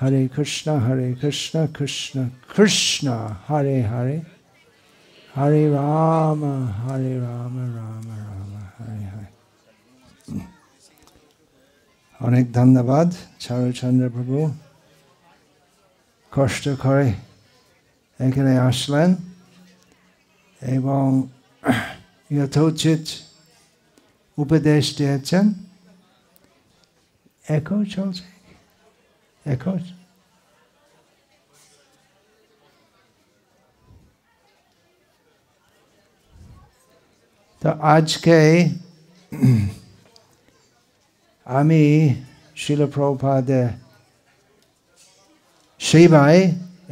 Hare Krishna, Krishna Krishna, Hare Hare, Hare Rama, Rama Rama, Hare Hare. অনেক ধন্যবাদ চারুচন্দ্র প্রভু কষ্ট করে এখানে আসলেন এবং যথোচিত উপদেশ দিয়েছেন। এখো চলছে, এখো তো আজকে আমি শিল প্রভুপাদের সেবায়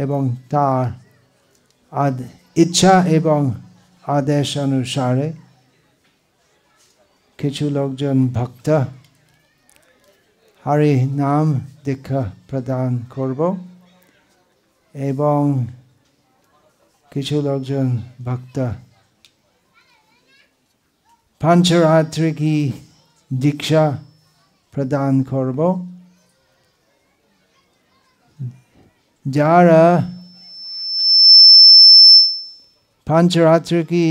এবং তার ইচ্ছা এবং আদেশ অনুসারে কিছু লোকজন ভক্ত হরি নাম দীক্ষা প্রদান করব এবং কিছু লোকজন ভক্ত পঞ্চরাত্রি কি দীক্ষা প্রদান করব। যারা পঞ্চরাত্রি কি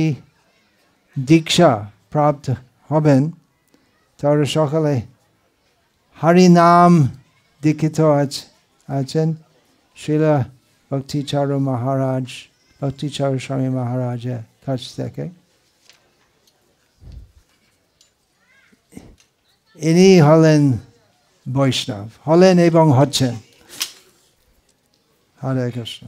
দীক্ষা প্রাপ্ত হবেন তারা সকালে হরি নাম দীক্ষিত আছেন শ্রীলা ভক্তিচারু স্বামী মহারাজের কাছ থেকে। ইনি হলেন বৈষ্ণব, হলেন এবং হচ্ছেন। হরে কৃষ্ণ।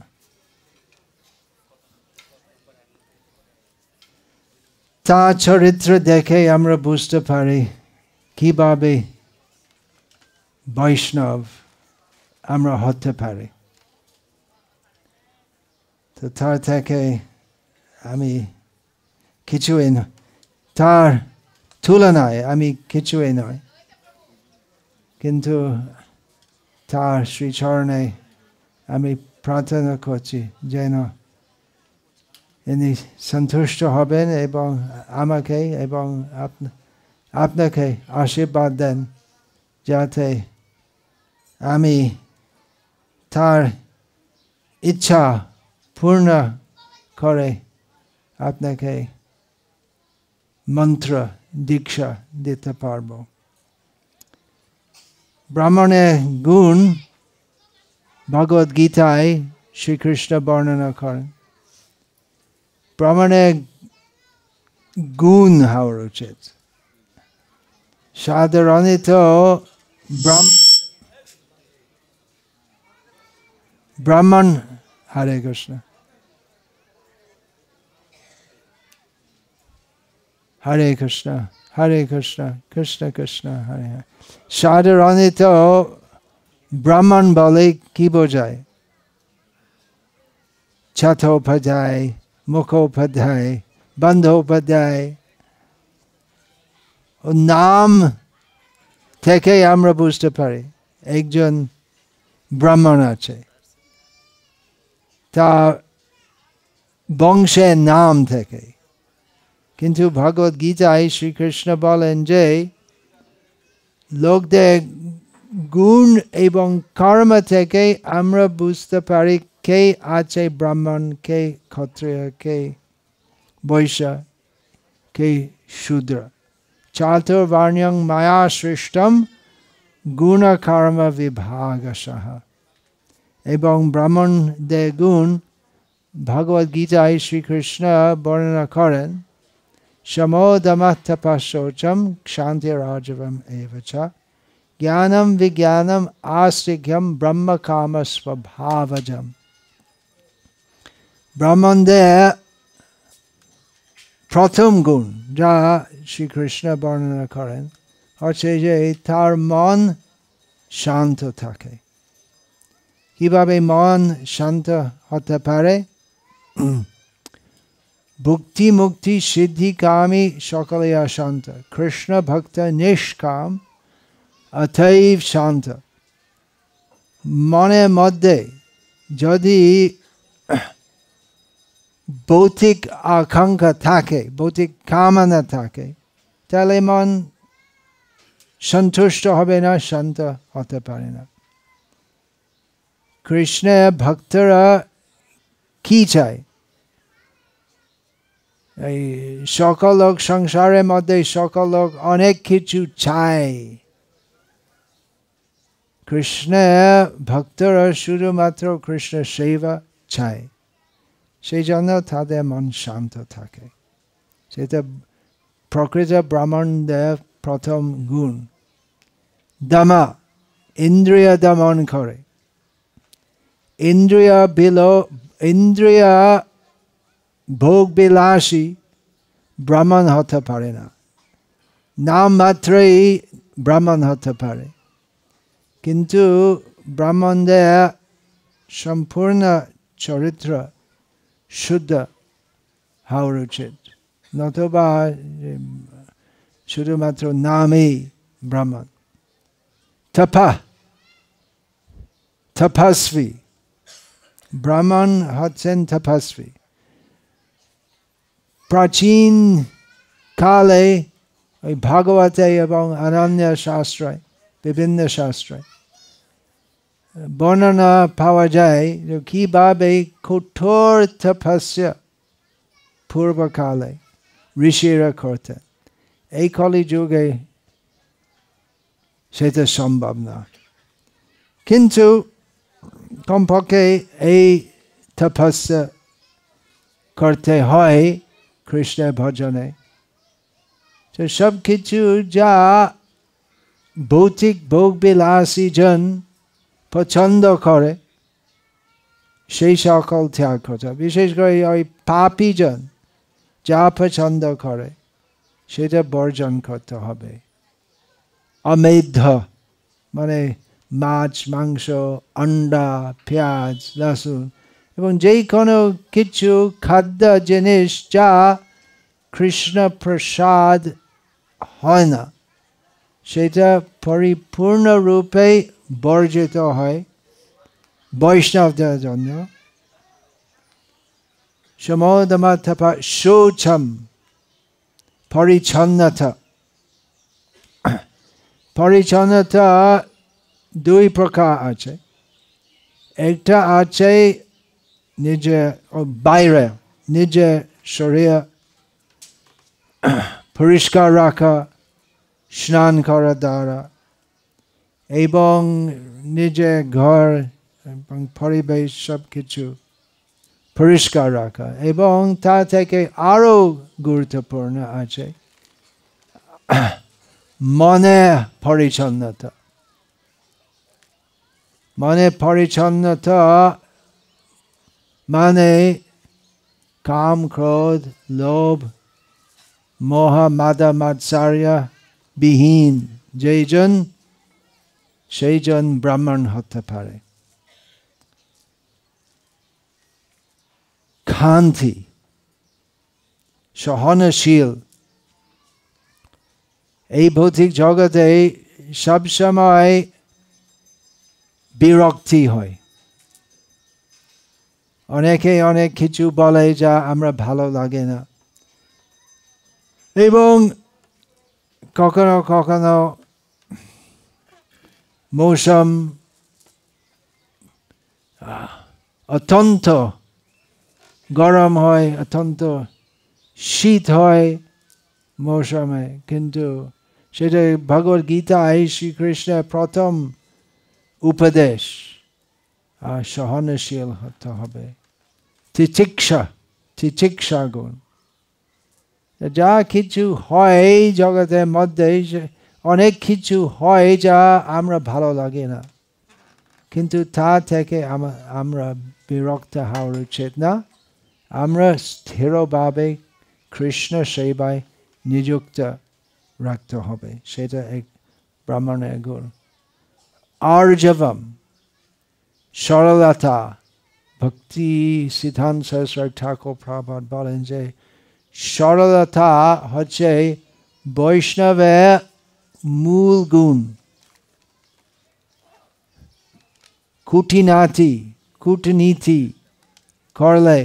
তার চরিত্র দেখে আমরা বুঝতে পারি কিভাবে বৈষ্ণব আমরা হতে পারি। তো তার থেকে আমি কিছুই না, তার তুলনায় আমি কিছুই নয়, কিন্তু তার শ্রীচরণে আমি প্রার্থনা করছি যেন ইনি সন্তুষ্ট হবেন এবং আমাকে এবং আপনাকে আশীর্বাদ দেন যাতে আমি তার ইচ্ছা পূর্ণ করে আপনাকে মন্ত্র দীক্ষা দিতে পারব। ব্রাহ্মণের গুণ ভগবদ গীতায় শ্রীকৃষ্ণ বর্ণনা করেন। ব্রাহ্মণের গুণ হওয়া উচিত। সাধারণত ব্রাহ্মণ হরে কৃষ্ণ হরে কৃষ্ণ হরে কৃষ্ণ কৃষ্ণ কৃষ্ণ হরে হরে। সাধারণত ব্রাহ্মণ বলে কি বোঝায়? চট্টোপাধ্যায়, মুখোপাধ্যায়, বন্দ্যোপাধ্যায়। নাম থেকে আমরা বুঝতে পারি একজন ব্রাহ্মণ আছে, তা বংশের নাম থেকে। কিন্তু ভগবদ গীতায় শ্রীকৃষ্ণ বলেন যে লোকদের গুণ এবং কর্ম থেকে আমরা বুঝতে পারি কে আছে ব্রাহ্মণ, কে ক্ষত্রিয়, কে বৈশ্য, কে শূদ্র। চাতুর্বর্ণ্যং মায়া সৃষ্টম গুণ কর্ম বিভাগশঃ। এবং ব্রাহ্মণদের গুণ ভগবদ গীতায় শ্রীকৃষ্ণ বর্ণনা করেন সমোদমঃ তপঃ শৌচম ক্ষান্তিরাজবম এব চ জ্ঞানম বিজ্ঞানম আস্তিক্যম ব্রহ্ম কাম স্বভাবজম। ব্রাহ্মণদের প্রথম গুণ যা শ্রীকৃষ্ণ বর্ণনা করেন হচ্ছে যে তার মন শান্ত থাকে। কিভাবে মন শান্ত হতে পারে? ভক্তি মুক্তি সিদ্ধি কামী সকলে অশান্ত, কৃষ্ণ ভক্ত নিষ্কাম অতএব শান্ত। মনের মধ্যে যদি ভৌতিক আকাঙ্ক্ষা থাকে, ভৌতিক কামনা থাকে, তাহলে মন সন্তুষ্ট হবে না, শান্ত হতে পারে না। কৃষ্ণের ভক্তরা কি চায়? এই সকল লোক সংসারের মধ্যে সকল লোক অনেক কিছু চায়, কৃষ্ণের ভক্তরা শুধুমাত্র কৃষ্ণ সেবা চায়, সেই জন্য তাদের মন শান্ত থাকে। সেটা প্রকৃত ব্রাহ্মণদের প্রথম গুণ। দমা, ইন্দ্রিয় দমন করে। ইন্দ্রিয় ভোগ বিলাসী ব্রাহ্মণ হতে পারে না, নাম মাত্রই ব্রাহ্মণ হতে পারে, কিন্তু ব্রাহ্মণদের সম্পূর্ণ চরিত্র শুদ্ধ হওয়া উচিত, নতুবা শুধুমাত্র নামেই ব্রাহ্মণ। তপস্বী, ব্রাহ্মণ হচ্ছেন তপস্বী। প্রাচীন কালে ওই ভাগবতে এবং অন্যান্য শাস্ত্রে, বিভিন্ন শাস্ত্রে বর্ণনা পাওয়া যায় যে কিভাবে কঠোর তপস্যা পূর্বকালে ঋষিরা করতেন। এই কলি যুগে সেটা সম্ভব না, কিন্তু কমপক্ষে এই তপস্যা করতে হয় কৃষ্ণের ভজনে। তো সব কিছু যা ভৌতিক ভোগ বিলাসী জন পছন্দ করে সেই সকল ত্যাগ করতে, বিশেষ করে ওই পাপী জন যা পছন্দ করে সেটা বর্জন করতে হবে। অমেধ্য মানে মাছ, মাংস, আন্ডা, পেঁয়াজ, লসুন এবং যে কোনো কিছু খাদ্য জিনিস যা কৃষ্ণ প্রসাদ হয় না, সেটা পরিপূর্ণরূপে বর্জিত হয় বৈষ্ণবদের জন্য। সমোদমা তপা শৌচম, পরিচ্ছন্নতা। পরিচ্ছন্নতা দুই প্রকার আছে। একটা আছে নিজের বাইরে, নিজের শরীর পরিষ্কার রাখা স্নান করা দ্বারা, এবং নিজের ঘর এবং পরিবেশ সব কিছু পরিষ্কার রাখা, এবং তা থেকে আরো গুরুত্বপূর্ণ আছে মনের পরিচ্ছন্নতা। মনের পরিচ্ছন্নতা মানে কাম, ক্রোধ, লোভ, মোহ, মাদ মাৎসর্য বিহীন যেজন, সেইজন ব্রাহ্মণ হতে পারে। শান্তি, সহনশীল। এই ভৌতিক জগতে সবসময় বিরক্তি হয়, অনেকে অনেক কিছু বলে যা আমরা ভালো লাগে না, এবং কখনো কখনো মৌসুম অত্যন্ত গরম হয়, অত্যন্ত শীত হয় মৌসুমে, কিন্তু সেটা ভগবদ গীতায় শ্রীকৃষ্ণের প্রথম উপদেশ, সহনশীল হতে হবে। তিতিক্ষা গুণ। যা কিছু হয় জগতের মধ্যে, অনেক কিছু হয় যা আমরা ভালো লাগে না, কিন্তু তা থেকে আমরা বিরক্ত হওয়া উচিত না। আমরা স্থিরভাবে কৃষ্ণ সেবায় নিযুক্ত রাখতে হবে, সেটা এক ব্রাহ্মণের গুণ। আর্জবম, সরলতা। ভক্তি সিদ্ধান্ত সরস্বতী ঠাকুর প্রভুপাদ বলেন যে সরলতা হচ্ছে বৈষ্ণবের মূল গুণ। কূটনীতি করলে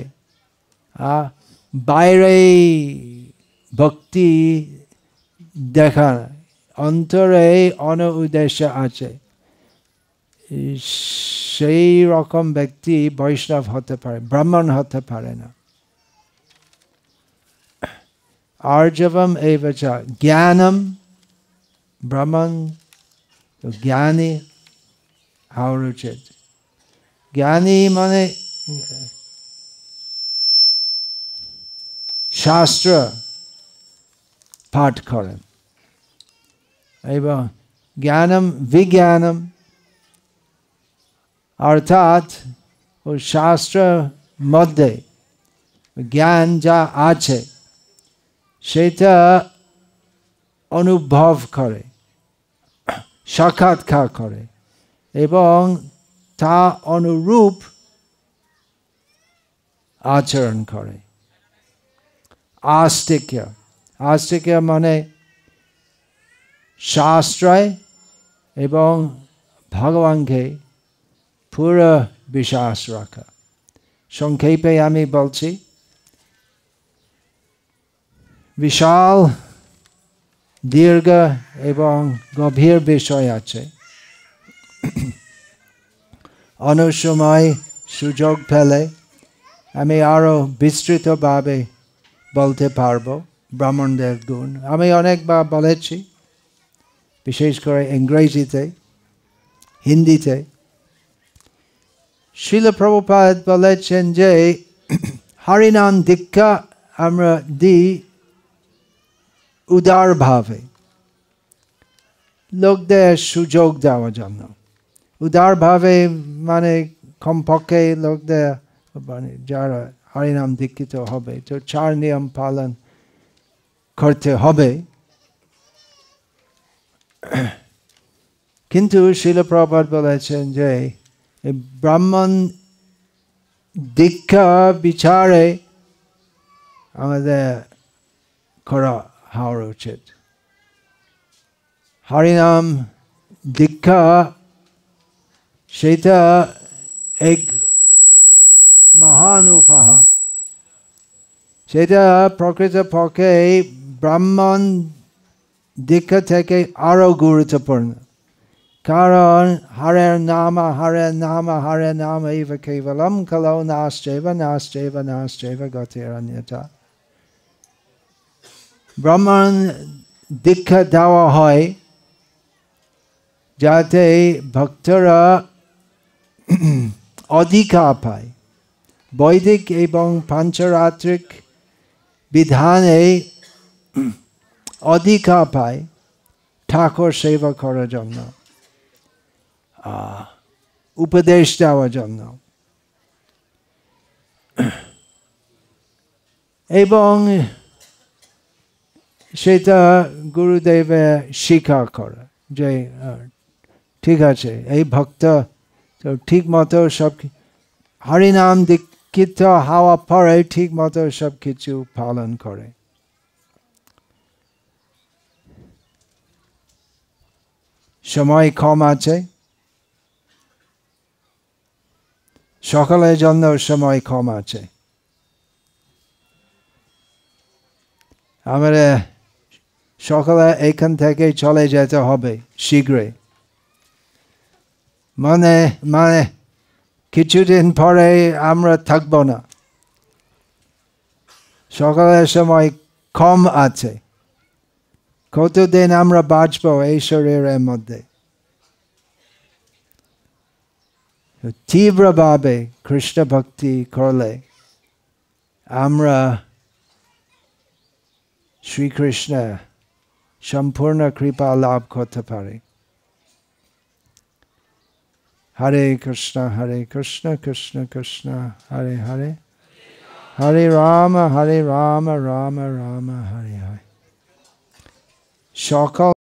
বাইরে ভক্তি দেখা, অন্তরে অন্য উদ্দেশ্য আছে, সেই রকম ব্যক্তি বৈষ্ণব হতে পারে, ব্রাহ্মণ হতে পারে না। আর্জবম এবচ জ্ঞানম, ব্রাহ্মণ তো জ্ঞানী হওয়া উচিত। জ্ঞানী মানে শাস্ত্র পাঠ করেন, এবং জ্ঞানম বিজ্ঞানম অর্থাৎ ও শাস্ত্রের মধ্যে জ্ঞান যা আছে সেটা অনুভব করে, সাক্ষাৎকার করে এবং তা অনুরূপ আচরণ করে। আস্তিক্য, আস্তিক্য মানে শাস্ত্রায় এবং ভগবানকে পুরো বিশ্বাস রাখা। সংক্ষেপে আমি বলছি, বিশাল দীর্ঘ এবং গভীর বিষয় আছে। অন্য সময় সুযোগ পেলে আমি আরো বিস্তৃতভাবে বলতে পারবো ব্রাহ্মণদের গুণ। আমি অনেকবার বলেছি, বিশেষ করে ইংরেজিতে, হিন্দিতে। শিল প্রভুপাদ বলেছেন যে হরিনাম দীক্ষা আমরা দিই উদার ভাবে, লোকদের সুযোগ দেওয়ার জন্য। উদার ভাবে মানে কমপক্ষে লোকদের মানে যারা হরিনাম দীক্ষিত হবে তো 4 নিয়ম পালন করতে হবে। কিন্তু শিল প্রভুপাদ বলেছেন যে ব্রাহ্মণ দীক্ষা বিচারে আমাদের করা হওয়া উচিত। হরিনাম দীক্ষা সেটা এক মহান উপহার, সেটা প্রকৃতপক্ষে ব্রাহ্মণ দীক্ষা থেকে আরো গুরুত্বপূর্ণ। কারণ হরের নাম হরে নাম হরে নাম এব কেবলম কলৌ নাস্চৈব নাস্চৈব নাস্চৈব গতিরন্যথা। ব্রাহ্মণ দীক্ষা দেওয়া হয় যাতে ভক্তরা অধিকার পায়, বৈদিক এবং পাঞ্চরাত্রিক বিধানে অধিকার পায় ঠাকুর সেবা করার জন্য, উপদেশ দেওয়ার জন্য, এবং সেটা গুরুদেবের স্বীকার করে যে ঠিক আছে এই ভক্ত তো ঠিক মতো সব হরিনাম দীক্ষিত হওয়া পরে ঠিক মতো সব কিছু পালন করে। সময় কম আছে, সকলের জন্য সময় কম আছে। আমাদের সকলে এখান থেকে চলে যেতে হবে শীঘ্রই, মানে কিছুদিন পরে আমরা থাকবো না। সকলের সময় কম আছে, কতদিন আমরা বাঁচবো এই শরীরের মধ্যে। তীব্রভাবে কৃষ্ণ ভক্তি করলে আমরা শ্রীকৃষ্ণ সম্পূর্ণ কৃপা লাভ করতে পারি। হরে কৃষ্ণ কৃষ্ণ কৃষ্ণ হরে হরে, হরে রাম রাম রাম হরে হরে। সকল